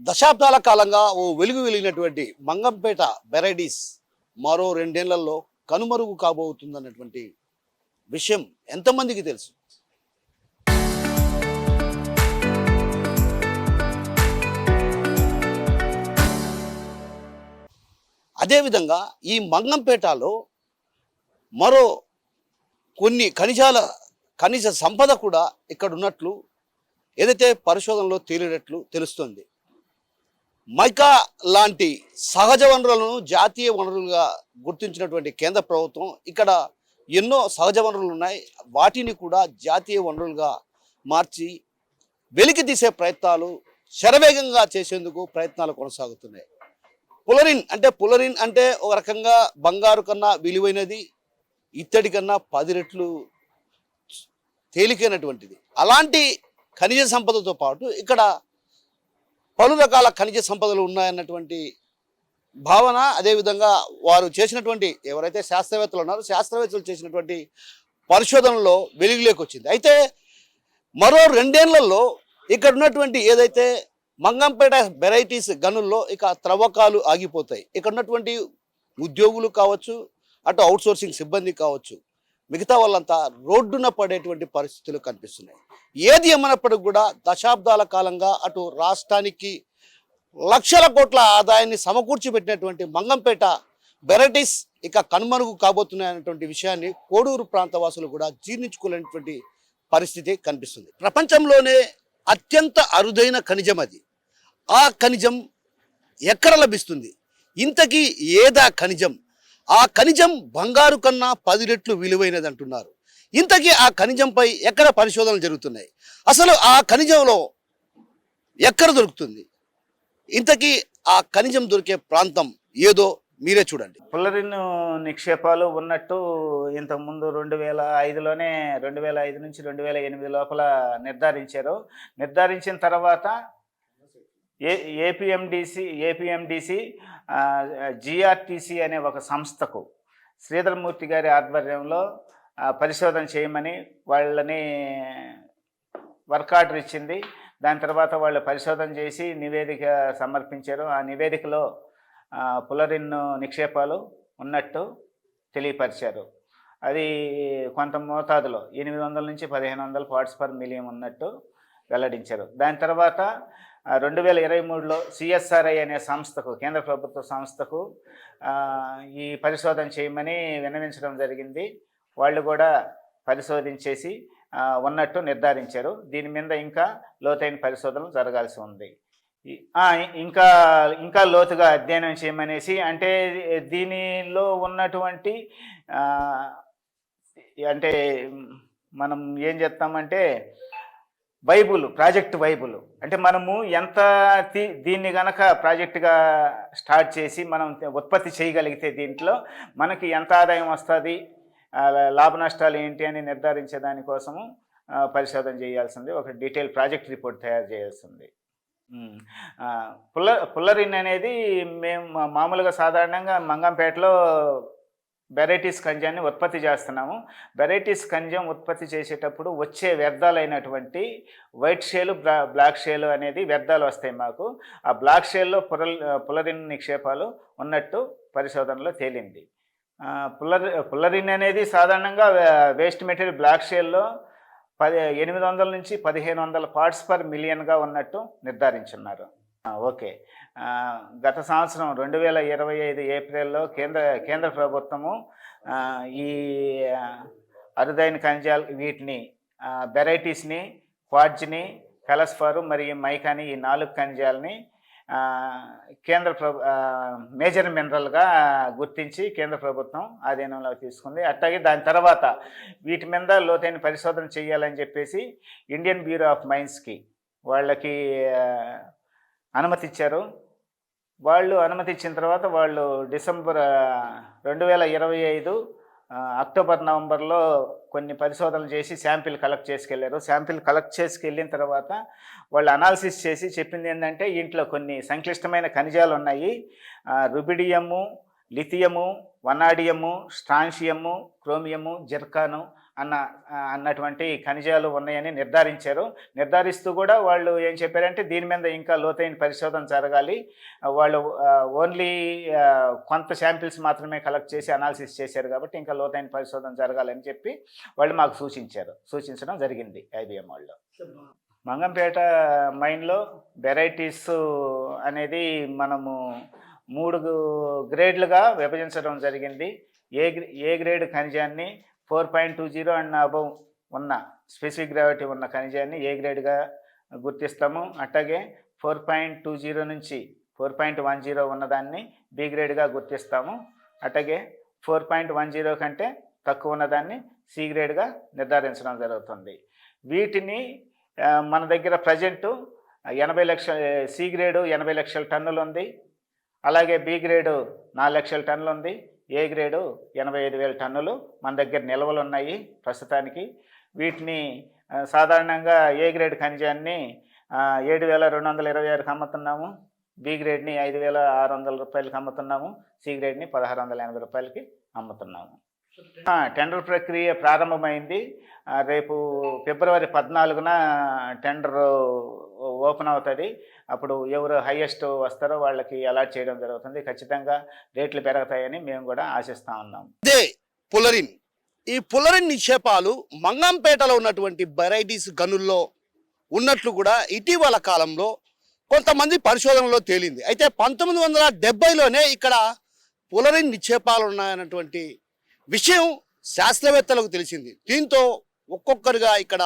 దశాబ్దాల కాలంగా ఓ వెలుగు వెలిగినటువంటి మంగంపేట వెరైటీస్ మరో 2 ఏళ్లలో కనుమరుగు కాబోతుందన్నటువంటి విషయం ఎంతమందికి తెలుసు? అదేవిధంగా ఈ మంగంపేటలో మరో కొన్ని ఖనిజ సంపద కూడా ఇక్కడ ఉన్నట్లు ఏదైతే పరిశోధనలో తేలినట్లు తెలుస్తుంది. మైకా లాంటి సహజ వనరులను జాతీయ వనరులుగా గుర్తించినటువంటి కేంద్ర ప్రభుత్వం ఇక్కడ ఎన్నో సహజ వనరులు ఉన్నాయి, వాటిని కూడా జాతీయ వనరులుగా మార్చి వెలికి తీసే ప్రయత్నాలు శరవేగంగా చేసేందుకు ప్రయత్నాలు కొనసాగుతున్నాయి. పులరిన్ అంటే ఒక రకంగా బంగారు కన్నా విలువైనది, ఇత్తడి కన్నా 10 రెట్లు తేలికైనటువంటిది. అలాంటి ఖనిజ సంపదతో పాటు ఇక్కడ పలు రకాల ఖనిజ సంపదలు ఉన్నాయన్నటువంటి భావన, అదేవిధంగా వారు చేసినటువంటి ఎవరైతే శాస్త్రవేత్తలు ఉన్నారో శాస్త్రవేత్తలు చేసినటువంటి పరిశోధనలో వెలుగులోకి వచ్చింది. అయితే మరో 2 ఏళ్లలో ఇక్కడ ఉన్నటువంటి ఏదైతే మంగంపేట వెరైటీస్ గనుల్లో ఇక త్రవ్వకాలు ఆగిపోతాయి. ఇక్కడ ఉన్నటువంటి ఉద్యోగులు కావచ్చు, అటు అవుట్సోర్సింగ్ సిబ్బంది కావచ్చు, మిగతా వాళ్ళంతా రోడ్డున పడేటువంటి పరిస్థితులు కనిపిస్తున్నాయి. ఏది ఏమన్నప్పటికీ కూడా దశాబ్దాల కాలంగా అటు రాష్ట్రానికి లక్షల కోట్ల ఆదాయాన్ని సమకూర్చి పెట్టినటువంటి మంగంపేట వెరైటీస్ ఇక కనుమరుగు కాబోతున్నాయన్నటువంటి విషయాన్ని కోడూరు ప్రాంతవాసులు కూడా జీర్ణించుకోలేనటువంటి పరిస్థితి కనిపిస్తుంది. ప్రపంచంలోనే అత్యంత అరుదైన ఖనిజం అది. ఆ ఖనిజం ఎక్కడ లభిస్తుంది? ఇంతకీ ఏదా ఖనిజం? ఆ ఖనిజం బంగారు కన్నా 10 రెట్లు విలువైనది అంటున్నారు. ఇంతకీ ఆ ఖనిజంపై ఎక్కడ పరిశోధనలు జరుగుతున్నాయి? అసలు ఆ ఖనిజంలో ఎక్కడ దొరుకుతుంది? ఇంతకీ ఆ ఖనిజం దొరికే ప్రాంతం ఏదో మీరే చూడండి. పుల్లరిన్ నిక్షేపాలు ఉన్నట్టు ఇంతకుముందు 2005లోనే 2005 నుంచి 2008 లోపల నిర్ధారించారు. నిర్ధారించిన తర్వాత ఏపీఎండిసి జిఆర్టీసీ అనే ఒక సంస్థకు శ్రీధరమూర్తి గారి ఆధ్వర్యంలో పరిశోధన చేయమని వాళ్ళని వర్క్ ఆర్డర్ ఇచ్చింది. దాని తర్వాత వాళ్ళు పరిశోధన చేసి నివేదిక సమర్పించారు. ఆ నివేదికలో పులరిన్ నిక్షేపాలు ఉన్నట్టు తెలియపరిచారు. అది కొంత మోతాదులో 800 నుంచి 1500 పార్ట్స్ పర్ మిలియన్ ఉన్నట్టు వెల్లడించారు. దాని తర్వాత 2023లో సిఎస్ఆర్ఐ అనే సంస్థకు, కేంద్ర ప్రభుత్వ సంస్థకు ఈ పరిశోధన చేయమని విన్నవించడం జరిగింది. వాళ్ళు కూడా పరిశోధించేసి ఉన్నట్టు నిర్ధారించారు. దీని మీద ఇంకా లోతైన పరిశోధనలు జరగాల్సి ఉంది. ఇంకా లోతుగా అధ్యయనం చేయమనేసి, అంటే దీనిలో ఉన్నటువంటి అంటే మనం ఏం చెప్తామంటే ప్రాజెక్ట్ వైబుల్ అంటే మనము ఎంత దీన్ని గనక ప్రాజెక్టుగా స్టార్ట్ చేసి మనం ఉత్పత్తి చేయగలిగితే దీంట్లో మనకి ఎంత ఆదాయం వస్తుంది, లాభ నష్టాలు ఏంటి అని నిర్ధారించే దానికోసము పరిశోధన చేయాల్సింది. ఒక డీటెయిల్ ప్రాజెక్ట్ రిపోర్ట్ తయారు చేయాల్సింది. పుల్లరిన్ అనేది మేము మామూలుగా సాధారణంగా మంగంపేటలో వెరైటీస్ ఖనిజాన్ని ఉత్పత్తి చేస్తున్నాము. వెరైటీస్ ఖనిజం ఉత్పత్తి చేసేటప్పుడు వచ్చే వ్యర్థాలైనటువంటి వైట్ షేలు, బ్లాక్ షేలు అనేది వ్యర్థాలు వస్తాయి మాకు. ఆ బ్లాక్ షేల్లో పుల్లరిన్ నిక్షేపాలు ఉన్నట్టు పరిశోధనలో తేలింది. పుల్లరిన్ అనేది సాధారణంగా వేస్ట్ మెటీరియల్ బ్లాక్ షేల్లో 800 నుంచి 1500 పార్ట్స్ పర్ మిలియన్గా ఉన్నట్టు నిర్ధారించున్నారు. ఓకే, గత సంవత్సరం 2025 ఏప్రిల్లో కేంద్ర ప్రభుత్వము ఈ అరుదైన ఖనిజాలు వీటిని వెరైటీస్ని, క్వార్ట్జ్ని, ఫెలస్ఫర్ మరియు మైకాని, ఈ 4 ఖనిజాలని మేజర్ మినరల్గా గుర్తించి కేంద్ర ప్రభుత్వం ఆధీనంలో తీసుకుంది. అట్లాగే దాని తర్వాత వీటి మీద లోతైన పరిశోధన చేయాలని చెప్పేసి ఇండియన్ బ్యూరో ఆఫ్ మైన్స్కి వాళ్ళకి అనుమతి ఇచ్చారు. వాళ్ళు అనుమతి ఇచ్చిన తర్వాత వాళ్ళు డిసెంబర్ 2025 అక్టోబర్ నవంబర్లో కొన్ని పరిశోధనలు చేసి శాంపిల్ కలెక్ట్ చేసుకెళ్లారు. శాంపిల్ కలెక్ట్ చేసుకెళ్ళిన తర్వాత వాళ్ళు అనాలిసిస్ చేసి చెప్పింది ఏంటంటే ఇంట్లో కొన్ని సంక్లిష్టమైన ఖనిజాలు ఉన్నాయి. రుబిడియము, లిథియము, వనాడియము, స్ట్రాన్షియము, క్రోమియము, జిర్కాను అన్నటువంటి ఖనిజాలు ఉన్నాయని నిర్ధారించారు. నిర్ధారిస్తూ కూడా వాళ్ళు ఏం చెప్పారంటే దీని మీద ఇంకా లోతైన పరిశోధన జరగాలి. వాళ్ళు ఓన్లీ కొంత శాంపిల్స్ మాత్రమే కలెక్ట్ చేసి అనాలిసిస్ చేశారు కాబట్టి ఇంకా లోతైన పరిశోధన జరగాలని చెప్పి వాళ్ళు మాకు సూచించడం జరిగింది ఐబిఎం వాళ్ళు. మంగంపేట మైన్లో వెరైటీస్ అనేది మనము 3 గ్రేడ్లుగా విభజించడం జరిగింది. ఏ గ్రేడ్ ఖనిజాన్ని 4.20 అండ్ అబవ్ ఉన్న స్పెసిఫిక్ గ్రావిటీ ఉన్న ఖనిజాన్ని ఏ గ్రేడ్గా గుర్తిస్తాము. అట్లాగే 4.20 నుంచి 4.10 ఉన్నదాన్ని బి గ్రేడ్గా గుర్తిస్తాము. అట్లాగే 4.10 కంటే తక్కువ ఉన్నదాన్ని సి గ్రేడ్గా నిర్ధారించడం జరుగుతుంది. వీటిని మన దగ్గర ప్రజెంటు 80 లక్షల సి గ్రేడు 80 లక్షల టన్నులు ఉంది. అలాగే బి గ్రేడు 4 లక్షల టన్నులు ఉంది. ఏ గ్రేడు 85,000 టన్నులు మన దగ్గర నిల్వలు ఉన్నాయి ప్రస్తుతానికి. వీటిని సాధారణంగా ఏ గ్రేడ్ ఖనిజాన్ని 7,226కి అమ్ముతున్నాము. బి గ్రేడ్ని 5,600 రూపాయలకి అమ్ముతున్నాము. సి గ్రేడ్ని 1,680 రూపాయలకి అమ్ముతున్నాము. టెండర్ ప్రక్రియ ప్రారంభమైంది. రేపు ఫిబ్రవరి 14న టెండర్ ఓపెన్ అవుతుంది. అప్పుడు ఎవరు హైయెస్ట్ వస్తారో వాళ్ళకి అలాట్ చేయడం జరుగుతుంది. ఖచ్చితంగా రేట్లు పెరుగుతాయని మేము కూడా ఆశిస్తూ ఉన్నాం. అదే పులరిన్, ఈ పులరిన్ నిక్షేపాలు మంగంపేటలో ఉన్నటువంటి వెరైటీస్ గనుల్లో ఉన్నట్లు కూడా ఇటీవల కాలంలో కొంతమంది పరిశోధనలో తేలింది. అయితే 1970లోనే ఇక్కడ పులరిన్ నిక్షేపాలు ఉన్నాయన్నటువంటి విషయం శాస్త్రవేత్తలకు తెలిసింది. దీంతో ఒక్కొక్కరుగా ఇక్కడ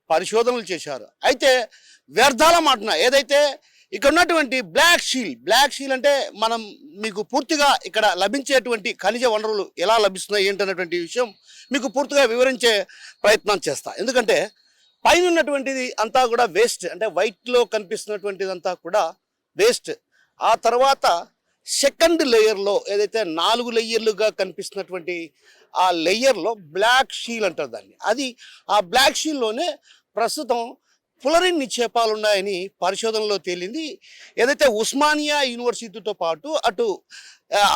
పరిశోధనలు చేశారు. అయితే వ్యర్థాల మాటన ఏదైతే ఇక్కడ ఉన్నటువంటి బ్లాక్ షీల్ అంటే మనం మీకు పూర్తిగా ఇక్కడ లభించేటువంటి ఖనిజ వనరులు ఎలా లభిస్తున్నాయి ఏంటన్నటువంటి విషయం మీకు పూర్తిగా వివరించే ప్రయత్నం చేస్తా. ఎందుకంటే పైన ఉన్నటువంటిది అంతా కూడా వేస్ట్, అంటే వైట్లో కనిపిస్తున్నటువంటిది అంతా కూడా వేస్ట్. ఆ తర్వాత సెకండ్ లేయర్లో ఏదైతే 4 లేయర్లుగా కనిపిస్తున్నటువంటి ఆ లేయర్లో బ్లాక్ షీల్ అంటారు దాన్ని. అది ఆ బ్లాక్ షీల్లోనే ప్రస్తుతం పులరిన్ నిక్షేపాలు ఉన్నాయని పరిశోధనలో తేలింది. ఏదైతే ఉస్మానియా యూనివర్సిటీతో పాటు అటు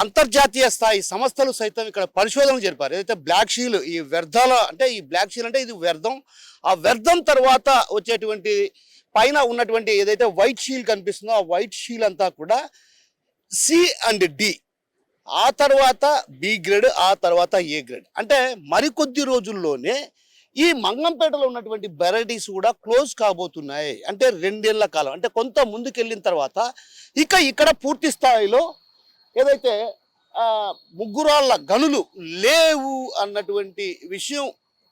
అంతర్జాతీయ స్థాయి సంస్థలు సైతం ఇక్కడ పరిశోధనలు జరిపారు. ఏదైతే బ్లాక్ షీల్, ఈ వ్యర్థాల అంటే ఈ బ్లాక్ షీల్ అంటే ఇది వ్యర్థం. ఆ వ్యర్థం తర్వాత వచ్చేటువంటి పైన ఉన్నటువంటి ఏదైతే వైట్ షీల్ కనిపిస్తుందో ఆ వైట్ షీల్ అంతా కూడా సి అండ్ డి, ఆ తర్వాత బి గ్రేడ్, ఆ తర్వాత ఏ గ్రేడ్. అంటే మరికొద్ది రోజుల్లోనే ఈ మంగంపేటలో ఉన్నటువంటి వెరైటీస్ కూడా క్లోజ్ కాబోతున్నాయి. అంటే 2 ఏళ్ల కాలం, అంటే కొంత ముందుకెళ్ళిన తర్వాత ఇక ఇక్కడ పూర్తి స్థాయిలో ఏదైతే ముగ్గురాళ్ళ గనులు లేవు అన్నటువంటి విషయం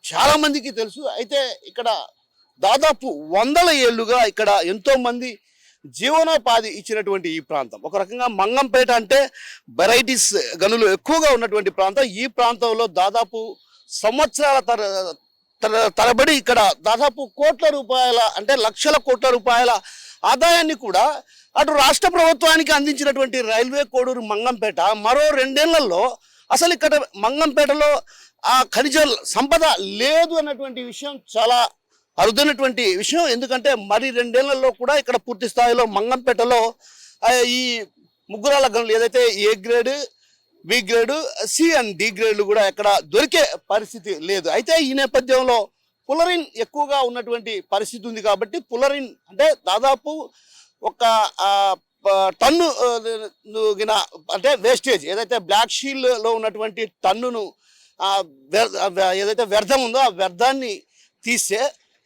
చాలామందికి తెలుసు. అయితే ఇక్కడ దాదాపు 100 ఏళ్ళుగా ఇక్కడ ఎంతోమంది జీవనోపాధి ఇచ్చినటువంటి ఈ ప్రాంతం. ఒక రకంగా మంగంపేట అంటే వెరైటీస్ గనులు ఎక్కువగా ఉన్నటువంటి ప్రాంతం. ఈ ప్రాంతంలో దాదాపు సంవత్సరాల తరబడి ఇక్కడ దాదాపు కోట్ల రూపాయల, అంటే లక్షల కోట్ల రూపాయల ఆదాయాన్ని కూడా అటు రాష్ట్ర ప్రభుత్వానికి అందించినటువంటి రైల్వే కోడూరు మంగంపేట మరో 2 ఏళ్లలో అసలు ఇక్కడ మంగంపేటలో ఆ ఖనిజ సంపద లేదు అన్నటువంటి విషయం చాలా అరుదైనటువంటి విషయం. ఎందుకంటే మరి 2 ఏళ్లలో కూడా ఇక్కడ పూర్తి స్థాయిలో మంగంపేటలో ఈ ముగ్గురాల గనులు ఏదైతే A grade, B grade, C and D గ్రేడ్లు కూడా ఎక్కడ దొరికే పరిస్థితి లేదు. అయితే ఈ నేపథ్యంలో పులరిన్ ఎక్కువగా ఉన్నటువంటి పరిస్థితి ఉంది. కాబట్టి పులరిన్ అంటే దాదాపు ఒక టన్ను అంటే వేస్టేజ్ ఏదైతే బ్లాక్ షీల్లో ఉన్నటువంటి టన్నును ఏదైతే వ్యర్థం ఉందో ఆ వ్యర్థాన్ని తీస్తే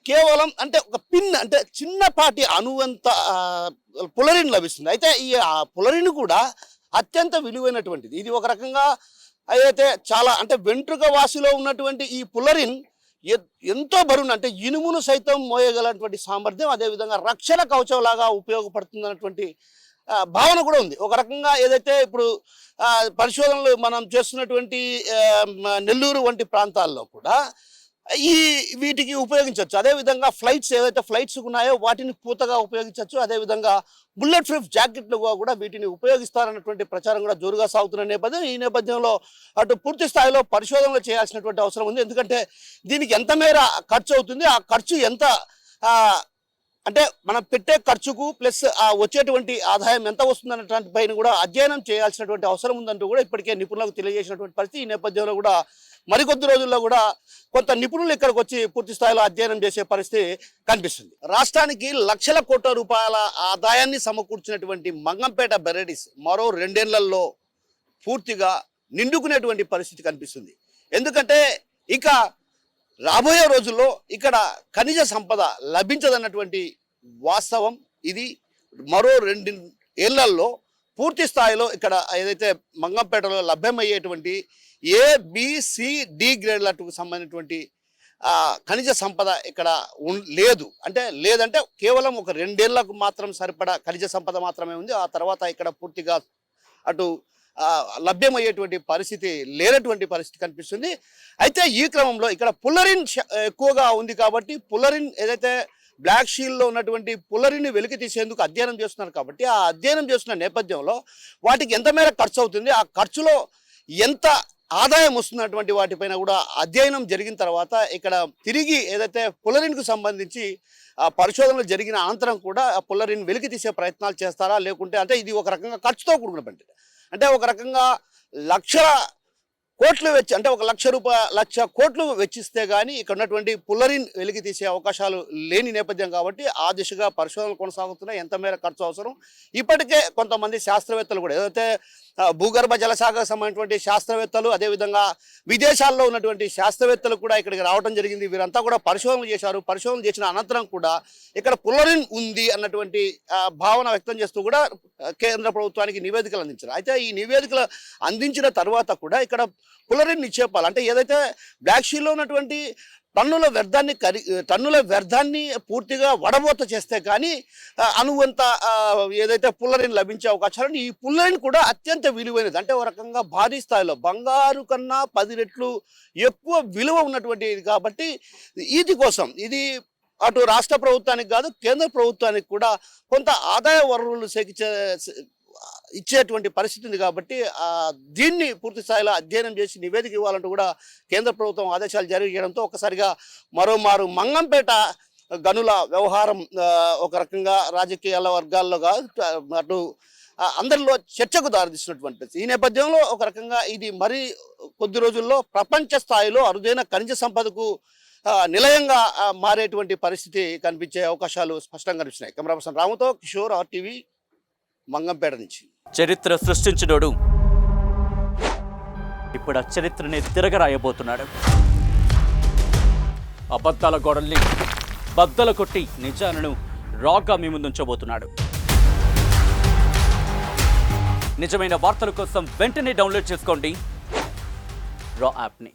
కేవలం అంటే ఒక పిన్, అంటే చిన్నపాటి అణువంత పులరిన్ లభిస్తుంది. అయితే ఈ పులరిన్ కూడా అత్యంత విలువైనటువంటిది. ఇది ఒక రకంగా అయితే చాలా అంటే వెంట్రుక వాసిలో ఉన్నటువంటి ఈ పులరిన్ ఎంతో బరువు, అంటే ఇనుమును సైతం మోయగలటువంటి సామర్థ్యం, అదేవిధంగా రక్షణ కవచం లాగా ఉపయోగపడుతుంది అన్నటువంటి భావన కూడా ఉంది. ఒక రకంగా ఏదైతే ఇప్పుడు పరిశోధనలు మనం చేస్తున్నటువంటి నెల్లూరు వంటి ప్రాంతాల్లో కూడా వీటికి ఉపయోగించవచ్చు. అదేవిధంగా ఫ్లైట్స్ ఏదైతే ఫ్లైట్స్ ఉన్నాయో వాటిని పూతగా ఉపయోగించవచ్చు. అదేవిధంగా బుల్లెట్ ప్రూఫ్ జాకెట్లుగా కూడా వీటిని ఉపయోగిస్తారన్నటువంటి ప్రచారం కూడా జోరుగా సాగుతున్న నేపథ్యం. ఈ నేపథ్యంలో అటు పూర్తి స్థాయిలో పరిశోధనలు చేయాల్సినటువంటి అవసరం ఉంది. ఎందుకంటే దీనికి ఎంత మేర ఖర్చు అవుతుంది, ఆ ఖర్చు ఎంత అంటే మనం పెట్టే ఖర్చుకు ప్లస్ ఆ వచ్చేటువంటి ఆదాయం ఎంత వస్తుందన్నటువంటి పైన కూడా అధ్యయనం చేయాల్సినటువంటి అవసరం ఉందంటూ కూడా ఇప్పటికే నిపుణులకు తెలియజేసినటువంటి పరిస్థితి. ఈ నేపథ్యంలో కూడా మరికొద్ది రోజుల్లో కూడా కొంత నిపుణులు ఇక్కడికి వచ్చి పూర్తి స్థాయిలో అధ్యయనం చేసే పరిస్థితి కనిపిస్తుంది. రాష్ట్రానికి లక్షల కోట్ల రూపాయల ఆదాయాన్ని సమకూర్చినటువంటి మంగంపేట బెరెడీస్ మరో 2 ఏళ్లలో పూర్తిగా నిండుకునేటువంటి పరిస్థితి కనిపిస్తుంది. ఎందుకంటే ఇక రాబోయే రోజుల్లో ఇక్కడ ఖనిజ సంపద లభించదన్నటువంటి వాస్తవం. ఇది మరో 2 ఏళ్లలో పూర్తి స్థాయిలో ఇక్కడ ఏదైతే మంగంపేటలో లభ్యమయ్యేటువంటి A, B, C, D గ్రేడ్లకు సంబంధించినటువంటి ఖనిజ సంపద ఇక్కడ లేదు. లేదంటే కేవలం ఒక 2 ఏళ్లకు మాత్రం సరిపడా ఖనిజ సంపద మాత్రమే ఉంది. ఆ తర్వాత ఇక్కడ పూర్తిగా అటు లభ్యమయ్యేటువంటి పరిస్థితి లేనటువంటి పరిస్థితి కనిపిస్తుంది. అయితే ఈ క్రమంలో ఇక్కడ పుల్లరిన్ ఎక్కువగా ఉంది కాబట్టి పుల్లరిన్ ఏదైతే బ్లాక్ షీల్లో ఉన్నటువంటి పుల్లరిని వెలికి తీసేందుకు అధ్యయనం చేస్తున్నారు కాబట్టి ఆ అధ్యయనం చేస్తున్న నేపథ్యంలో వాటికి ఎంత మేర ఖర్చు అవుతుంది, ఆ ఖర్చులో ఎంత ఆదాయం వస్తున్నటువంటి వాటిపైన కూడా అధ్యయనం జరిగిన తర్వాత ఇక్కడ తిరిగి ఏదైతే పుల్లరిన్కు సంబంధించి పరిశోధనలు జరిగిన అనంతరం కూడా ఆ పుల్లరిన్ వెలికి తీసే ప్రయత్నాలు చేస్తారా, లేకుంటే అంటే ఇది ఒక రకంగా ఖర్చుతో కూడుకున్న పని. అంటే ఒక రకంగా లక్షల కోట్లు అంటే 1,00,000 కోట్లు వెచ్చిస్తే కానీ ఇక్కడ ఉన్నటువంటి పుల్లరిన్ వెలికి తీసే అవకాశాలు లేని నేపథ్యం కాబట్టి ఆ దిశగా పరిశోధనలు కొనసాగుతున్నాయి. ఎంత మేర ఖర్చు అవసరం ఇప్పటికే కొంతమంది శాస్త్రవేత్తలు కూడా ఏదైతే భూగర్భ జలశాఖకు సంబంధించినటువంటి శాస్త్రవేత్తలు అదేవిధంగా విదేశాల్లో ఉన్నటువంటి శాస్త్రవేత్తలు కూడా ఇక్కడికి రావడం జరిగింది. వీరంతా కూడా పరిశోధనలు చేశారు. పరిశోధనలు చేసిన అనంతరం కూడా ఇక్కడ పుల్లరిన్ ఉంది అన్నటువంటి భావన వ్యక్తం చేస్తూ కూడా కేంద్ర ప్రభుత్వానికి నివేదికలు అందించారు. అయితే ఈ నివేదికలు అందించిన తర్వాత కూడా ఇక్కడ పుల్లరిన్ నిక్షేపాలు అంటే ఏదైతే బ్లాక్ షీలో ఉన్నటువంటి టన్నుల వ్యర్థాన్ని పూర్తిగా వడబోత చేస్తే కానీ అనువంత ఏదైతే పుల్లరిన్ లభించే అవకాశాలు. ఈ పుల్లరిన్ కూడా అత్యంత విలువైనది. అంటే ఒక రకంగా భారీ స్థాయిలో బంగారు కన్నా 10 రెట్లు ఎక్కువ విలువ ఉన్నటువంటి కాబట్టి ఇది అటు రాష్ట్ర ప్రభుత్వానికి కాదు కేంద్ర ప్రభుత్వానికి కూడా కొంత ఆదాయ వనరులు ఇచ్చేటువంటి పరిస్థితి ఉంది కాబట్టి దీన్ని పూర్తి స్థాయిలో అధ్యయనం చేసి నివేదిక ఇవ్వాలంటూ కూడా కేంద్ర ప్రభుత్వం ఆదేశాలు జారీ చేయడంతో ఒక్కసారిగా మరోమారు మంగంపేట గనుల వ్యవహారం ఒక రకంగా రాజకీయాల వర్గాల్లో అటు అందరిలో చర్చకు దారితీసినటువంటి ఈ నేపథ్యంలో ఒక రకంగా ఇది మరి కొద్ది రోజుల్లో ప్రపంచ స్థాయిలో అరుదైన ఖనిజ సంపదకు నిలయంగా మారేటువంటి పరిస్థితి కనిపించే అవకాశాలు స్పష్టంగా కనిపిస్తున్నాయి. కెమెరా పర్సన్ రాముతో కిషోర్, RTV, మంగంపేట నుంచి. చరిత్ర సృష్టించినోడు ఇప్పుడు ఆ చరిత్రని తిరగరాయబోతున్నాడు. అబద్ధాల గోడల్ని బద్దలు కొట్టి నిజాలను రాగా మీ ముందుంచబోతున్నాడు. నిజమైన వార్తల కోసం వెంటనే డౌన్లోడ్ చేసుకోండి రా యాప్ని.